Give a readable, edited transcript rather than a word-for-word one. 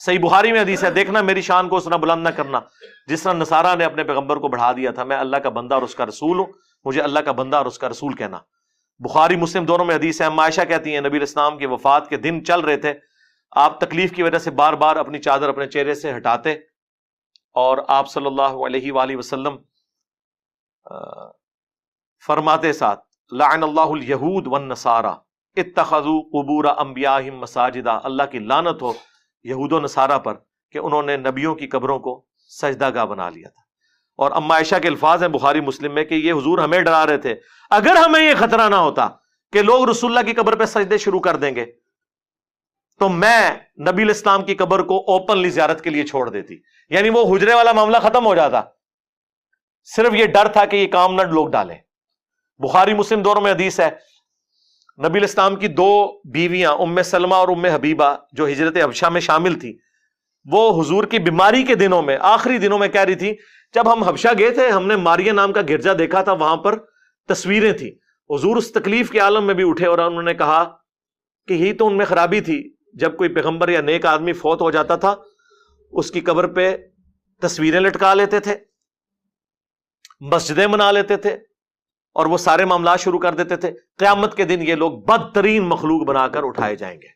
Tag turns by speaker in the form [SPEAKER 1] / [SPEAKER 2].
[SPEAKER 1] صحیح بخاری میں حدیث ہے، دیکھنا میری شان کو اس طرح بلند نہ کرنا جس طرح نصارہ نے اپنے پیغمبر کو بڑھا دیا تھا، میں اللہ کا بندہ اور اس کا رسول ہوں، مجھے اللہ کا بندہ اور اس کا رسول کہنا۔ بخاری مسلم دونوں میں حدیث ہے، اما عائشہ کہتی ہیں نبی علیہ السلام کی وفات کے دن چل رہے تھے، آپ تکلیف کی وجہ سے بار بار اپنی چادر اپنے چہرے سے ہٹاتے، اور آپ صلی اللہ علیہ وآلہ وسلم فرماتے ساتھ لعن اللہ الیہود والنصارى اتخذوا قبور انبیائہم مساجدا، اللہ کی لعنت ہو یہود و نصارہ پر کہ انہوں نے نبیوں کی قبروں کو سجدہ گاہ بنا لیا تھا۔ اور اما عائشہ کے الفاظ ہیں بخاری مسلم میں کہ یہ حضور ہمیں ڈرا رہے تھے اگر ہمیں یہ خطرہ نہ ہوتا کہ لوگ رسول اللہ کی قبر پہ سجدے شروع کر دیں گے تو میں نبی علیہ السلام کی قبر کو اوپنلی زیارت کے لیے چھوڑ دیتی، یعنی وہ حجرے والا معاملہ ختم ہو جاتا، صرف یہ ڈر تھا کہ یہ کام نہ لوگ ڈالیں۔ بخاری مسلم دونوں میں حدیث ہے، نبی علیہ السلام کی دو بیویاں ام سلمہ اور ام حبیبہ جو ہجرت حبشہ میں شامل تھی، وہ حضور کی بیماری کے دنوں میں آخری دنوں میں کہہ رہی تھی جب ہم حبشہ گئے تھے ہم نے ماریہ نام کا گرجا دیکھا تھا، وہاں پر تصویریں تھیں، حضور اس تکلیف کے عالم میں بھی اٹھے اور انہوں نے کہا کہ یہی تو ان میں خرابی تھی، جب کوئی پیغمبر یا نیک آدمی فوت ہو جاتا تھا اس کی قبر پہ تصویریں لٹکا لیتے تھے، مسجدیں بنا لیتے تھے اور وہ سارے معاملات شروع کر دیتے تھے، قیامت کے دن یہ لوگ بدترین مخلوق بنا کر اٹھائے جائیں گے۔